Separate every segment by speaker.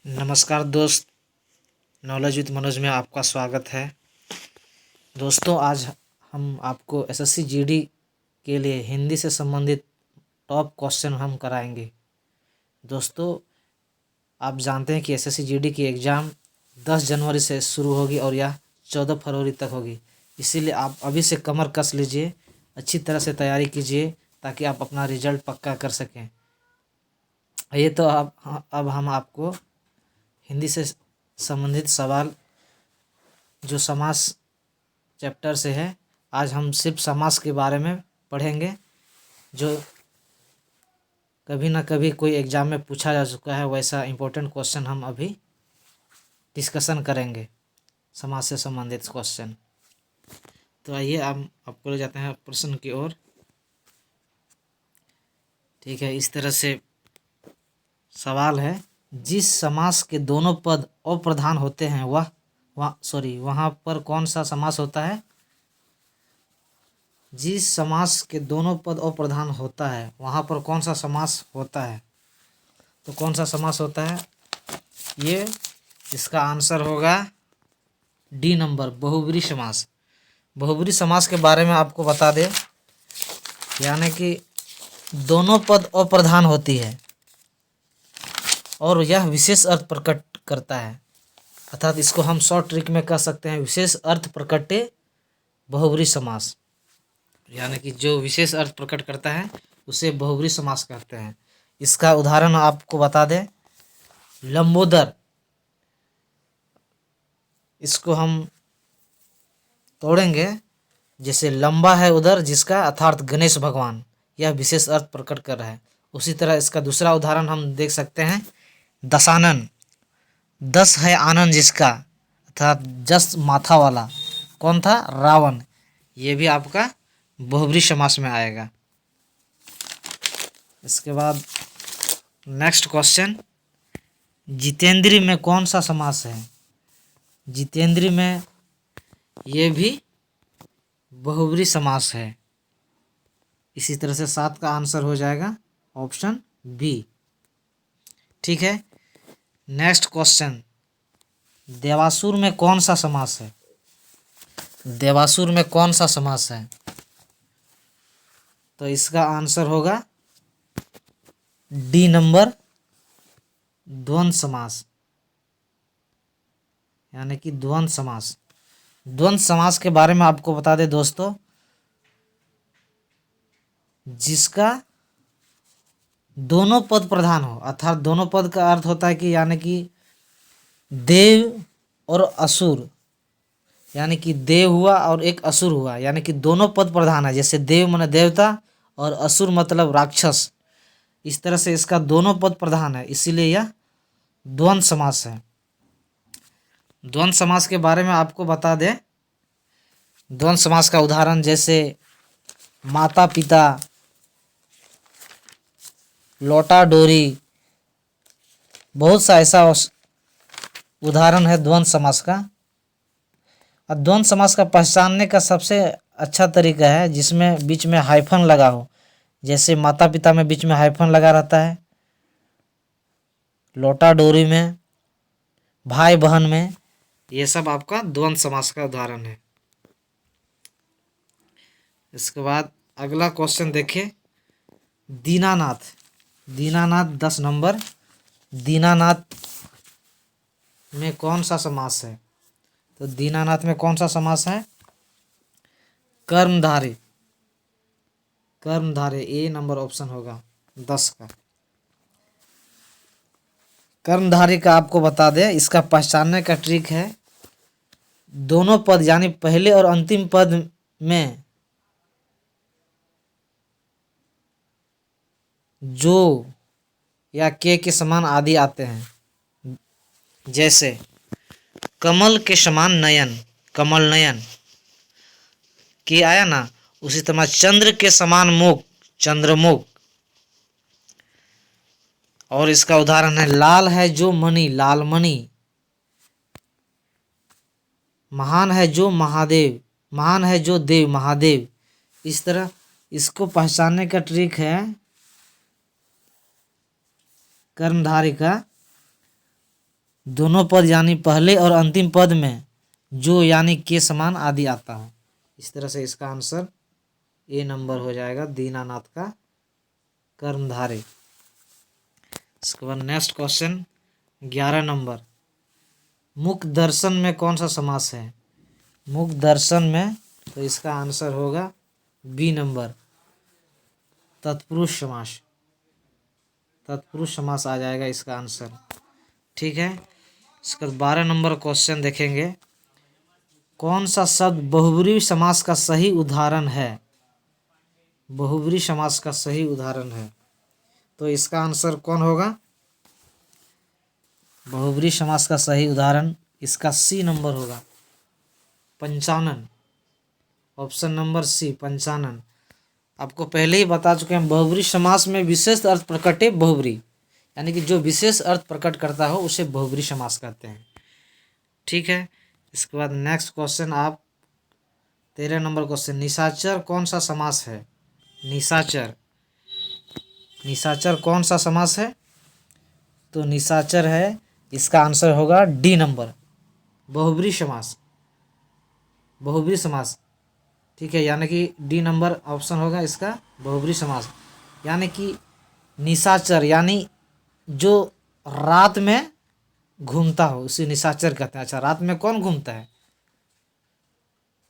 Speaker 1: नमस्कार दोस्त, knowledge with Manoj में आपका स्वागत है। दोस्तों, आज हम आपको एसएससी जीडी के लिए हिंदी से संबंधित टॉप क्वेश्चन हम कराएंगे। दोस्तों, आप जानते हैं कि एसएससी जीडी की एग्ज़ाम 10 जनवरी से शुरू होगी और यह 14 फरवरी तक होगी। इसीलिए आप अभी से कमर कस लीजिए, अच्छी तरह से तैयारी कीजिए ताकि आप अपना रिजल्ट पक्का कर सकें। ये तो अब हम आपको हिंदी से संबंधित सवाल जो समास चैप्टर से है, आज हम सिर्फ समास के बारे में पढ़ेंगे जो कभी ना कभी कोई एग्ज़ाम में पूछा जा चुका है। वैसा इम्पोर्टेंट क्वेश्चन हम अभी डिस्कशन करेंगे, समास से संबंधित क्वेश्चन। तो आइए हम आपको ले जाते हैं प्रश्न की ओर। ठीक है, इस तरह से सवाल है, जिस समास के दोनों पद अप्रधान होते हैं वहाँ पर कौन सा समास होता है? जिस समास के दोनों पद अप्रधान होता है वहाँ पर कौन सा समास होता है? तो कौन सा समास होता है? ये इसका आंसर होगा डी नंबर, बहुब्री समास। बहुब्री समास के बारे में आपको बता दें, यानी कि दोनों पद अप्रधान होती है और यह विशेष अर्थ प्रकट करता है, अर्थात इसको हम शॉर्ट ट्रिक में कह सकते हैं विशेष अर्थ प्रकटे बहुब्री समास। यानी कि जो विशेष अर्थ प्रकट करता है उसे बहुब्री समास कहते हैं। इसका उदाहरण आपको बता दें, लंबोदर, इसको हम तोड़ेंगे, जैसे लंबा है उदर जिसका, अर्थात गणेश भगवान, यह विशेष अर्थ प्रकट कर रहा है। उसी तरह इसका दूसरा उदाहरण हम देख सकते हैं, दशानन, दस है आनंद जिसका, अर्थात जस माथा वाला, कौन था? रावण। ये भी आपका बहुब्री समास में आएगा। इसके बाद नेक्स्ट क्वेश्चन, जितेंद्री में कौन सा समास है? जितेंद्री में ये भी बहुब्री समास है। इसी तरह से 7 का आंसर हो जाएगा ऑप्शन बी। ठीक है, नेक्स्ट क्वेश्चन, देवासुर में कौन सा समास है? देवासुर में कौन सा समास है? तो इसका आंसर होगा डी नंबर, द्वंद्व समास, यानी कि द्वंद्व समास। द्वंद्व समास के बारे में आपको बता दें दोस्तों, जिसका दोनों पद प्रधान हो, अर्थात दोनों पद का अर्थ होता है कि यानी कि देव और असुर, यानी कि देव हुआ और एक असुर हुआ, यानी कि दोनों पद प्रधान है। जैसे देव माने देवता और असुर मतलब राक्षस, इस तरह से इसका दोनों पद प्रधान है, इसीलिए यह द्वंद्व समास है। द्वंद्व समास के बारे में आपको बता दें, द्वंद्व समास का उदाहरण जैसे माता पिता, लोटा डोरी, बहुत सा ऐसा उदाहरण है द्वंद्व समास का। और द्वंद्व समास का पहचानने का सबसे अच्छा तरीका है जिसमें बीच में हाइफन लगा हो, जैसे माता पिता में बीच में हाइफन लगा रहता है, लोटा डोरी में, भाई बहन में, ये सब आपका द्वंद्व समास का उदाहरण है। इसके बाद अगला क्वेश्चन देखिए, दीनानाथ। दीनानाथ 10 नंबर, दीनानाथ में कौन सा समास है? तो दीनानाथ में कौन सा समास है? कर्मधारय। कर्मधारय, ए नंबर ऑप्शन होगा 10 का। कर्मधारय का आपको बता दें, इसका पहचानने का ट्रिक है, दोनों पद यानी पहले और अंतिम पद में जो या के समान आदि आते हैं। जैसे कमल के समान नयन, कमल नयन के आया ना, उसी तरह चंद्र के समान मुख, चंद्रमुख। और इसका उदाहरण है, लाल है जो मणि, लालमणि। महान है जो महादेव, महान है जो देव, महादेव। इस तरह इसको पहचानने का ट्रिक है कर्मधारय का, दोनों पद यानी पहले और अंतिम पद में जो यानी के समान आदि आता है। इस तरह से इसका आंसर ए नंबर हो जाएगा, दीनानाथ का कर्मधारय। इसके बाद नेक्स्ट क्वेश्चन 11 नंबर, मुख दर्शन में कौन सा समास है? मुख दर्शन में तो इसका आंसर होगा बी नंबर, तत्पुरुष समास। तत्पुरुष समास आ जाएगा इसका आंसर। ठीक है, इसका 12 नंबर क्वेश्चन देखेंगे, कौन सा शब्द बहुब्रीहि समास का सही उदाहरण है? बहुब्रीहि समास का सही उदाहरण है, तो इसका आंसर कौन होगा? बहुब्रीहि समास का सही उदाहरण इसका सी नंबर होगा, पंचानन। ऑप्शन नंबर सी, पंचानन। आपको पहले ही बता चुके हैं, बहुब्रीहि समास में विशेष अर्थ प्रकटे बहुब्रीहि, यानी कि जो विशेष अर्थ प्रकट करता हो उसे बहुब्रीहि समास कहते हैं। ठीक है, इसके बाद नेक्स्ट क्वेश्चन आप 13 नंबर क्वेश्चन, निशाचर कौन सा समास है? निशाचर, निशाचर कौन सा समास है? तो निशाचर है, इसका आंसर होगा डी नंबर, बहुब्रीहि समास। बहुब्रीहि समास, ठीक है, यानी कि डी नंबर ऑप्शन होगा इसका बहुब्रीहि समास। यानी कि निशाचर यानी जो रात में घूमता हो उसे निशाचर कहते हैं। अच्छा, रात में कौन घूमता है?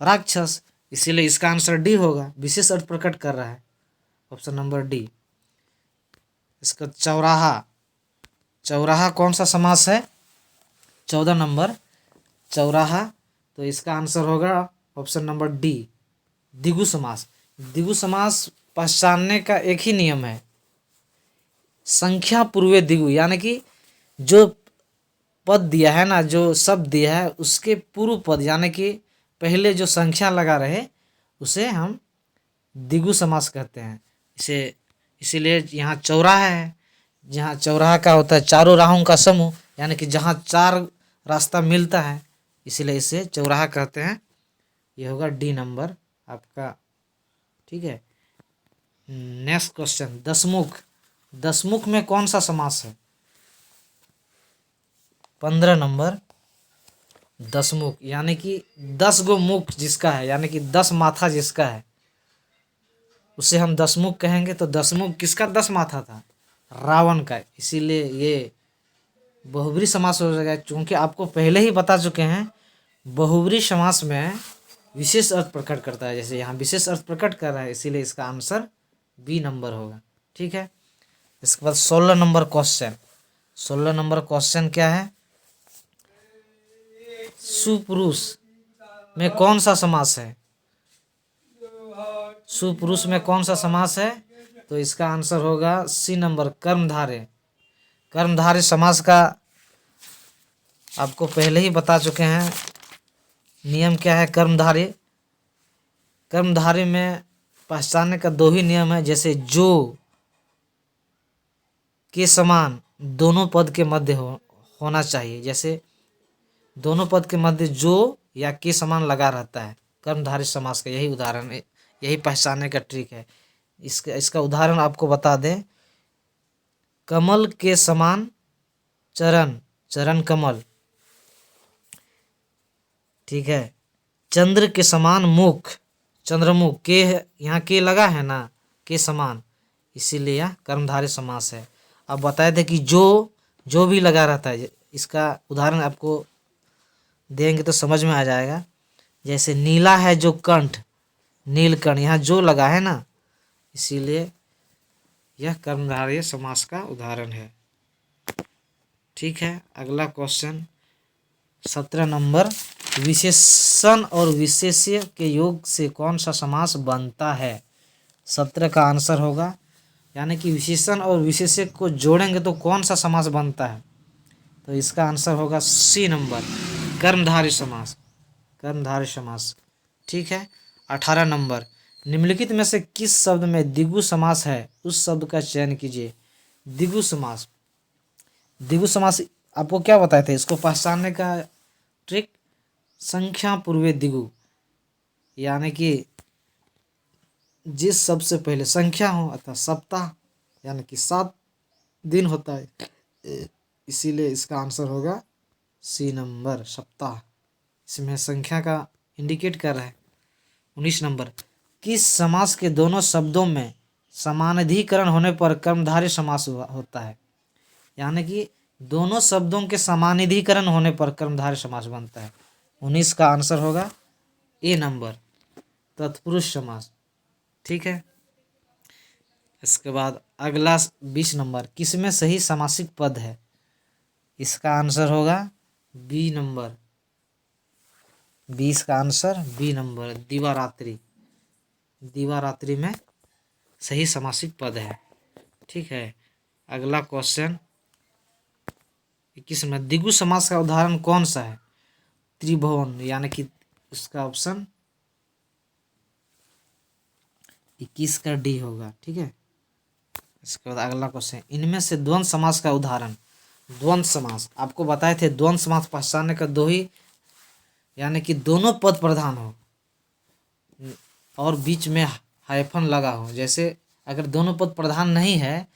Speaker 1: राक्षस, इसीलिए इसका आंसर डी होगा, विशेष अर्थ प्रकट कर रहा है, ऑप्शन नंबर डी। इसका चौराहा, चौराहा कौन सा समास है? 14 नंबर, चौराहा, तो इसका आंसर होगा ऑप्शन नंबर डी, द्विगु समास। द्विगु समास पहचानने का एक ही नियम है, संख्या पूर्वे द्विगु, यानी कि जो पद दिया है ना, जो शब्द दिया है उसके पूर्व पद यानी कि पहले जो संख्या लगा रहे उसे हम द्विगु समास कहते हैं। इसीलिए यहाँ चौराहा है, जहाँ चौराहा का होता है चारों राहों का समूह, यानी कि जहाँ चार रास्ता मिलता है, इसीलिए इसे चौराहा कहते हैं। ये होगा डी नंबर आपका। ठीक है, नेक्स्ट क्वेश्चन, दसमुख। दसमुख में कौन सा समास है? 15 नंबर, दसमुख, यानी कि 10 गो मुख जिसका है, यानी कि 10 माथा जिसका है उसे हम दसमुख कहेंगे। तो दसमुख किसका 10 माथा था? रावण का, इसीलिए ये बहुब्रीहि समास हो जाएगा। क्योंकि आपको पहले ही बता चुके हैं, बहुब्रीहि समास में विशेष अर्थ प्रकट करता है, जैसे यहाँ विशेष अर्थ प्रकट कर रहा है, इसीलिए इसका आंसर बी नंबर होगा। ठीक है, इसके बाद 16 नंबर क्वेश्चन। 16 नंबर क्वेश्चन क्या है? सुपुरुष में कौन सा समास है? सुपुरुष में कौन सा समास है? तो इसका आंसर होगा सी नंबर, कर्मधारय। कर्मधारय समास का आपको पहले ही बता चुके हैं, नियम क्या है कर्मधारय। कर्मधारय में पहचानने का दो ही नियम है, जैसे जो के समान दोनों पद के मध्य होना चाहिए, जैसे दोनों पद के मध्य जो या के समान लगा रहता है कर्मधारय समास का, यही उदाहरण है, यही पहचानने का ट्रिक है। इसका उदाहरण आपको बता दें, कमल के समान चरण, चरण कमल। ठीक है, चंद्र के समान मुख, चंद्रमुख, के यहाँ के लगा है ना, के समान, इसीलिए यह कर्मधारय समास है। अब बताए थे कि जो भी लगा रहता है, इसका उदाहरण आपको देंगे तो समझ में आ जाएगा। जैसे नीला है जो कंठ, नीलकंठ, यहाँ जो लगा है ना, इसीलिए यह कर्मधारय समास का उदाहरण है। ठीक है, अगला क्वेश्चन 17 नंबर, विशेषण और विशेष्य के योग से कौन सा समास बनता है? 17 का आंसर होगा, यानी कि विशेषण और विशेष्य को जोड़ेंगे तो कौन सा समास बनता है? तो इसका आंसर होगा सी नंबर, कर्मधारय समास, कर्मधारय समास। ठीक है, 18 नंबर, निम्नलिखित में से किस शब्द में द्विगु समास है, उस शब्द का चयन कीजिए। द्विगु समास, द्विगु समास आपको क्या बताए थे, इसको पहचानने का ट्रिक, संख्या पूर्वे द्विगु, यानी कि जिस शब्द से पहले संख्या हो, अर्थात सप्ताह, यानी कि 7 दिन होता है, इसीलिए इसका आंसर होगा सी नंबर सप्ताह, इसमें संख्या का इंडिकेट कर रहा है। 19 नंबर, किस समास के दोनों शब्दों में समानाधिकरण होने पर कर्मधारय समास होता है? यानी कि दोनों शब्दों के समानाधिकरण होने पर कर्मधारय समास बनता है। 19 का आंसर होगा ए नंबर, तत्पुरुष समास। ठीक है, इसके बाद अगला 20 नंबर, किसमें सही समासिक पद है? इसका आंसर होगा बी नंबर, 20 का आंसर बी नंबर, दिवारात्रि। दिवारात्रि में सही समासिक पद है। ठीक है, अगला क्वेश्चन 21 में, द्विगु समास का उदाहरण कौन सा है? त्रिभुवन, यानी कि उसका ऑप्शन 21 का डी होगा। ठीक है, इसके बाद अगला क्वेश्चन, इनमें से द्वंद्व समास का उदाहरण। द्वंद्व समास आपको बताए थे, द्वंद्व समास पहचानने का दो ही, यानी कि दोनों पद प्रधान हो और बीच में हाइफन लगा हो। जैसे अगर दोनों पद प्रधान नहीं है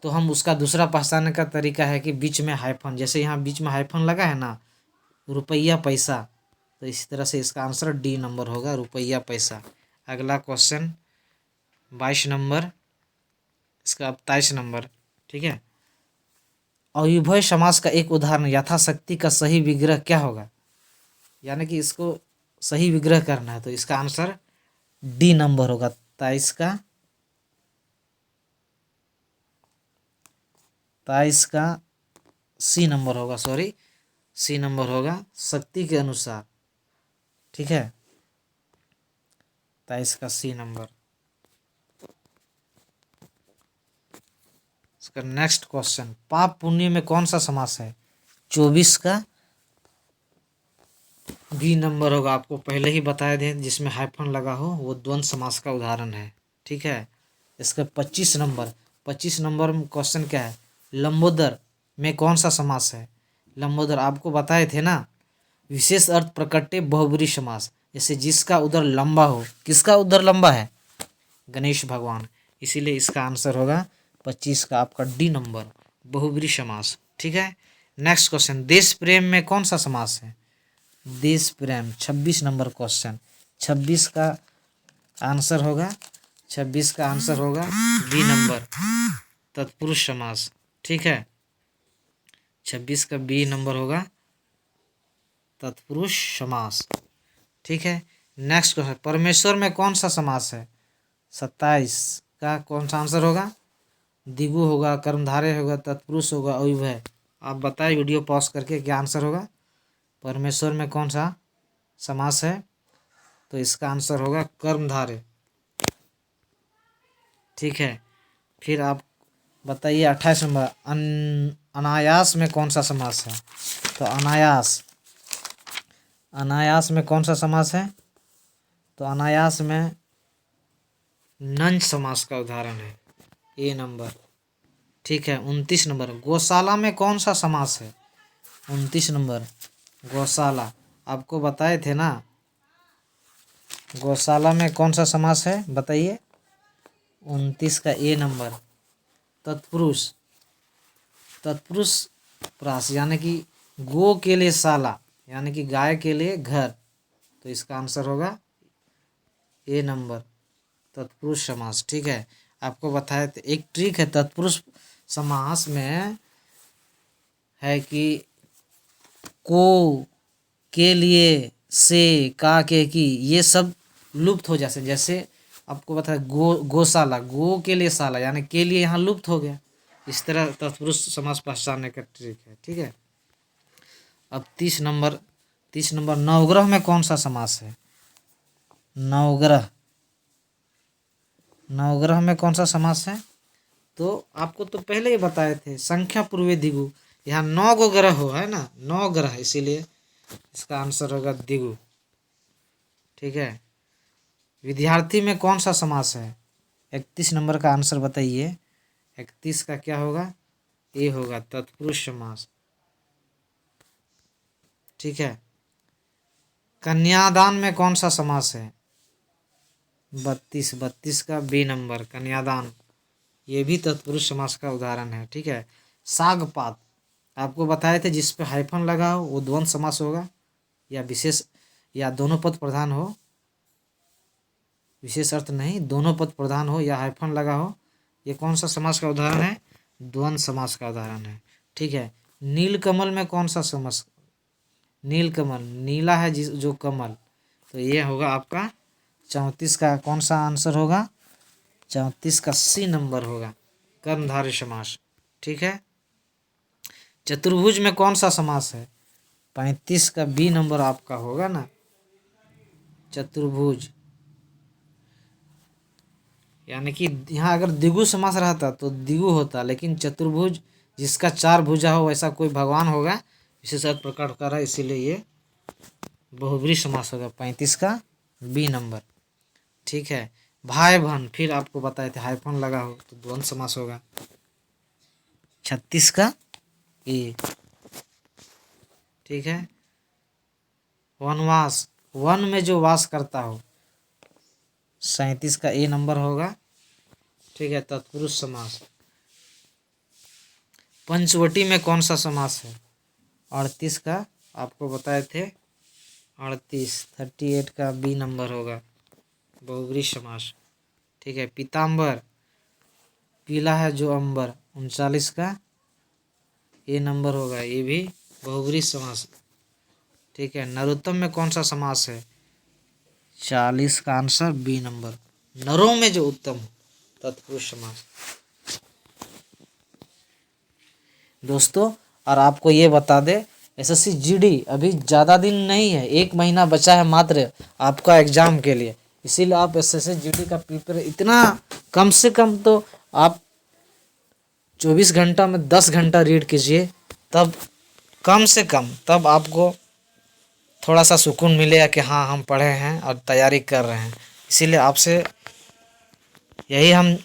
Speaker 1: तो हम उसका दूसरा पहचानने का तरीका है कि बीच में हाइफन, जैसे यहाँ बीच में हाइफन लगा है ना, रुपया पैसा, तो इसी तरह से इसका आंसर डी नंबर होगा, रुपया पैसा। अगला क्वेश्चन 22 नंबर, इसका अब 23 नंबर। ठीक है, अव्ययभाव समास का एक उदाहरण यथाशक्ति का सही विग्रह क्या होगा? यानी कि इसको सही विग्रह करना है, तो इसका आंसर डी नंबर होगा, 23 का सी नंबर होगा, सॉरी सी नंबर होगा, शक्ति के अनुसार। ठीक है, 23 का सी नंबर। इसका नेक्स्ट क्वेश्चन, पाप पुण्य में कौन सा समास है? 24 का बी नंबर होगा, आपको पहले ही बताए थे, जिसमें हाइफन लगा हो वो द्वंद्व समास का उदाहरण है। ठीक है, इसका 25 नंबर, 25 नंबर में क्वेश्चन क्या है? लंबोदर में कौन सा समास है? लंबोदर आपको बताए थे ना, विशेष अर्थ प्रकटे बहुब्रीहि समास, जैसे जिसका उदर लंबा हो। किसका उदर लंबा है? गणेश भगवान, इसीलिए इसका आंसर होगा 25 का आपका डी नंबर, बहुब्रीहि समास। ठीक है, नेक्स्ट क्वेश्चन, देश प्रेम में कौन सा समास है? देश प्रेम, 26 नंबर क्वेश्चन, 26 का आंसर होगा, 26 का आंसर होगा बी नंबर, तत्पुरुष समास। ठीक है, 26 का बी नंबर होगा, तत्पुरुष समास। ठीक है, नेक्स्ट क्वेश्चन, परमेश्वर में कौन सा समास है? 27 का कौन सा आंसर होगा? द्विगु होगा, कर्मधारय होगा, तत्पुरुष होगा, अव्ययभाव। आप बताइए वीडियो पॉज करके क्या आंसर होगा? परमेश्वर में कौन सा समास है? तो इसका आंसर होगा कर्मधारय। ठीक है, फिर आप बताइए 28 नंबर, अनायास में कौन सा समास है? तो अनायास में कौन सा समास है? तो अनायास में नंज समास का उदाहरण है, ए नंबर। ठीक है, 29 नंबर, गौशाला में कौन सा समास है? 29 नंबर, गौशाला आपको बताए थे ना, गौशाला में कौन सा समास है बताइए? 29 का ए नंबर, तत्पुरुष, तत्पुरुष प्रास, यानी कि गो के लिए शाला, यानी कि गाय के लिए घर, तो इसका आंसर होगा ए नंबर, तत्पुरुष समास। ठीक है, आपको बताया तो एक ट्रिक है तत्पुरुष समास में, है कि को, के लिए, से, का, के, की, ये सब लुप्त हो जाते। जैसे आपको बताया गौशाला, गो के लिए शाला, यानी के लिए यहाँ लुप्त हो गया। इस तरह तत्पुरुष समास पहचानने का ट्रिक है। ठीक है, अब 30 नंबर, नवग्रह में कौन सा समास है? नवग्रह में कौन सा समास है? तो आपको तो पहले ही बताए थे, संख्या पूर्वे द्विगु, यहाँ 9 गो ग्रह हो, है ना, 9 ग्रह, इसीलिए इसका आंसर होगा द्विगु। ठीक है, विद्यार्थी में कौन सा समास है? 31 नंबर का आंसर बताइए, 31 का क्या होगा? ए होगा, तत्पुरुष समास। ठीक है, कन्यादान में कौन सा समास है? 32 का बी नंबर, कन्यादान, ये भी तत्पुरुष समास का उदाहरण है। ठीक है, सागपात, आपको बताए थे जिस पे हाइफन लगा हो वो द्वंद्व समास होगा, या विशेष या दोनों पद प्रधान हो, विशेष अर्थ नहीं, दोनों पद प्रधान हो या हाइफन लगा हो, ये कौन सा समास का उदाहरण है? द्वंद्व समास का उदाहरण है। ठीक है। नीलकमल में कौन सा समास? नीलकमल, नीला है जिस जो कमल, तो ये होगा आपका 34 का कौन सा आंसर होगा? 34 का सी नंबर होगा, कर्मधारय समास। ठीक है। चतुर्भुज में कौन सा समास है? 35 का बी नंबर आपका होगा ना, चतुर्भुज। यानी कि यहाँ अगर द्विगु समास रहता तो द्विगु होता, लेकिन चतुर्भुज जिसका 4 भुजा हो वैसा कोई भगवान होगा, विशेष अर्थ प्रकट कर रहा है, इसीलिए ये बहुब्रीहि समास होगा, 35 का बी नंबर। ठीक है। भाई बहन, फिर आपको बताए थे हाइफन लगा हो तो द्वंद्व समास होगा, 36 का ए। ठीक है। वनवास, वन में जो वास करता हो, 37 का ए नंबर होगा। ठीक है। तत्पुरुष समास। पंचवटी में कौन सा समास है? 38 का आपको बताए थे, 38 का बी नंबर होगा, बहुब्रीहि समास। ठीक है। पीताम्बर, पीला है जो अंबर, 39 का ए नंबर होगा, ये भी बहुब्रीहि समास। ठीक है। नरोत्तम में कौन सा समास है? 40 का आंसर बी नंबर, नरों में जो उत्तम हो, तत्पुरुष समास। दोस्तों, और आपको ये बता दे, एसएससी जीडी अभी ज़्यादा दिन नहीं है, 1 महीना बचा है मात्र आपका एग्जाम के लिए। इसीलिए आप एसएससी जीडी का प्रिपेयर इतना, कम से कम तो आप 24 घंटा में 10 घंटा रीड कीजिए, तब कम से कम तब आपको थोड़ा सा सुकून मिलेगा कि हाँ हम पढ़े हैं और तैयारी कर रहे हैं। इसीलिए आपसे यही हम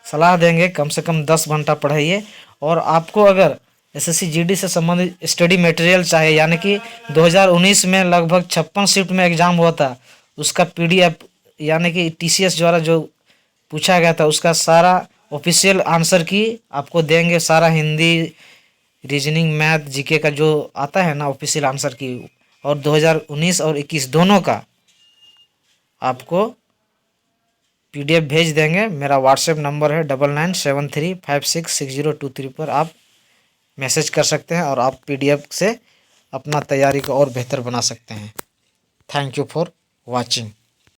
Speaker 1: सलाह देंगे, कम से कम 10 घंटा पढ़ाइए। और आपको अगर एसएससी जीडी से संबंधित स्टडी मटेरियल चाहिए, यानी कि 2019 में लगभग 56 शिफ्ट में एग्ज़ाम हुआ था, उसका पीडीएफ यानी कि टीसीएस द्वारा जो पूछा गया था उसका सारा ऑफिशियल आंसर की आपको देंगे, सारा हिंदी, रीजनिंग, मैथ, जीके का जो आता है ना ऑफिशियल आंसर की, और 2019 और 21 दोनों का आपको पीडीएफ भेज देंगे। मेरा व्हाट्सएप नंबर है 9973566023 पर आप मैसेज कर सकते हैं और आप पीडीएफ से अपना तैयारी को और बेहतर बना सकते हैं। Thank you for watching.